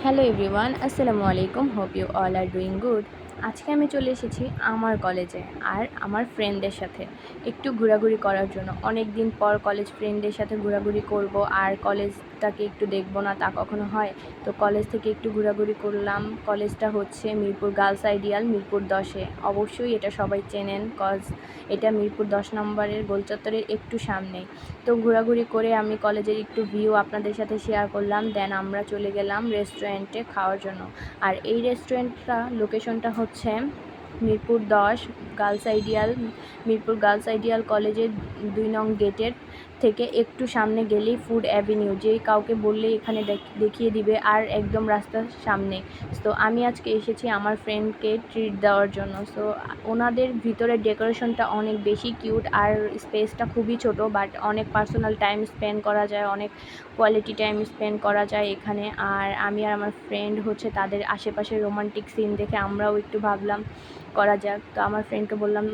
Hello everyone, আসসালামু আলাইকুম। Hope you all are doing good. আজকে আমি চলে এসেছি আমার কলেজে আর আমার ফ্রেন্ডদের সাথে একটু ঘোরাঘুরি করার জন্য। অনেক দিন পর কলেজ ফ্রেন্ডদের সাথে ঘোরাঘুরি করব আর কলেজটাকে একটু দেখব না তা কখনো হয়। তো কলেজ থেকে একটু ঘোরাঘুরি করলাম। কলেজটা হচ্ছে মিরপুর গার্লস আইডিয়াল, মিরপুর 10-এ। অবশ্যই এটা সবাই চেনেন, কজ এটা মিরপুর 10 নম্বরের গোলচত্বরের একটু সামনে। তো ঘোরাঘুরি করে আমি কলেজের একটু ভিউ আপনাদের সাথে শেয়ার করলাম। দেন আমরা চলে গেলাম রেস্টুরেন্টে খাওয়ার জন্য। আর এই রেস্টুরেন্টটা লোকেশনটা হচ্ছে মিরপুর 10 মিরপুর গার্লস আইডিয়াল কলেজের 2 নং গেটের থেকে একটু সামনে গেলেই ফুড অ্যাভিনিউ, যেই কাউকে বললেই এখানে দেখিয়ে দিবে, আর একদম রাস্তার সামনে। তো আমি আজকে এসেছি আমার ফ্রেন্ডকে ট্রিট দেওয়ার জন্য। সো ওনাদের ভিতরে ডেকোরেশনটা অনেক বেশি কিউট আর স্পেসটা খুবই ছোট, বাট অনেক পার্সোনাল টাইম স্পেন্ড করা যায়, অনেক কোয়ালিটি টাইম স্পেন্ড করা যায় এখানে। আর আমি আর আমার ফ্রেন্ড হচ্ছে তাদের আশেপাশে রোমান্টিক সিন দেখে আমরাও একটু ভাবলাম করা যাক। তো আমার ফ্রেন্ডকে বললাম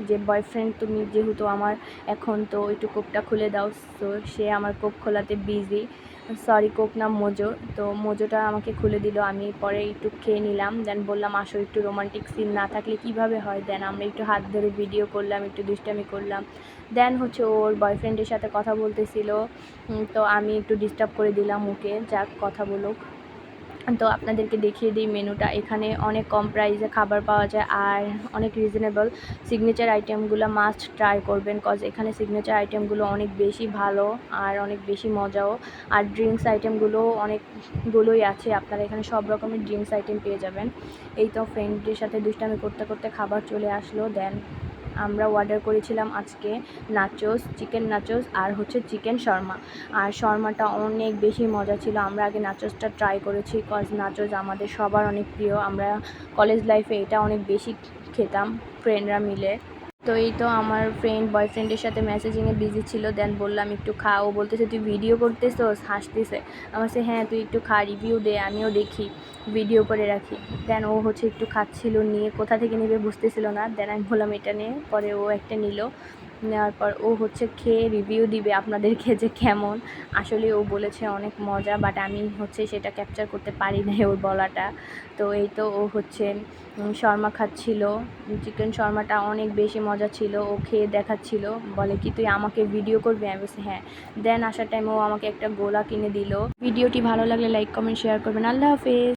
যে বয়ফ্রেন্ড তুমি যেহেতু আমার এখন, তো একটু কোকটা খুলে দাও। তো সে আমার কোক খোলাতে বিজি, সরি কোক না মোজো। তো মোজোটা আমাকে খুলে দিল, আমি পরে একটু খেয়ে নিলাম। দেন বললাম আসো, একটু রোমান্টিক সিন না থাকলে কিভাবে হয়। দেন আমরা একটু হাত ধরে ভিডিও করলাম, একটু দুষ্টামি করলাম। দেন হচ্ছে ওর বয়ফ্রেন্ডের সাথে কথা বলতেছিল, তো আমি একটু ডিস্টার্ব করে দিলাম ওকে, যাক কথা বলুক। তো আপনাদেরকে দেখিয়ে দিই মেনুটা। এখানে অনেক কম প্রাইসে খাবার পাওয়া যায় আর অনেক রিজনেবল। সিগনেচার আইটেমগুলো মাস্ট ট্রাই করবেন, কজ এখানে সিগনেচার আইটেমগুলো অনেক বেশি ভালো আর অনেক বেশি মজাও। আর ড্রিঙ্কস আইটেমগুলো অনেকগুলোই আছে, আপনারা এখানে সব রকমের ড্রিঙ্কস আইটেম পেয়ে যাবেন। এই তো ফ্রেন্ডদের সাথে দুষ্টামি করতে করতে খাবার চলে আসলো। দেন আমরা অর্ডার করেছিলাম আজকে নাচোস, চিকেন নাচোস আর হচ্ছে চিকেন শর্মা। আর শর্মাটা অনেক বেশি মজা ছিল। আমরা আগে নাচোসটা ট্রাই করেছি, কজ নাচোস আমাদের সবার অনেক প্রিয়। আমরা কলেজ লাইফে এটা অনেক বেশি খেতাম ফ্রেন্ডরা মিলে। তো এই তো আমার ফ্রেন্ড বয়ফ্রেন্ডের সাথে মেসেজিংয়ে বিজি ছিল। দেন বললাম একটু খা। ও বলতেছে তুই ভিডিও করতেছোস, হাসতেছে। আমার সে হ্যাঁ তুই একটু খা, রিভিউ দে, আমিও দেখি, ভিডিও করে রাখি। দেন ও হচ্ছে একটু খাচ্ছিল, নিয়ে কোথা থেকে নেবে বুঝতেছিল না। দেন আমি বললাম এটা নিয়ে, পরে ও একটা নিল। নেওয়ার পর ও হচ্ছে খেয়ে রিভিউ দিবে আপনাদেরকে যে কেমন। আসলে ও বলেছে অনেক মজা, বাট আমি হচ্ছে সেটা ক্যাপচার করতে পারি না ওর বলাটা। তো এই তো ও হচ্ছে শর্মা খাচ্ছিল। চিকেন শর্মাটা অনেক বেশি মজা ছিল। ও খেয়ে দেখাচ্ছিল, বলে কি তুই আমাকে ভিডিও করবি? আমি বলছি হ্যাঁ। দেন আসার টাইম ও আমাকে একটা গোলা কিনে দিল। ভিডিওটি ভালো লাগলে লাইক কমেন্ট শেয়ার করবেন। আল্লাহ হাফেজ।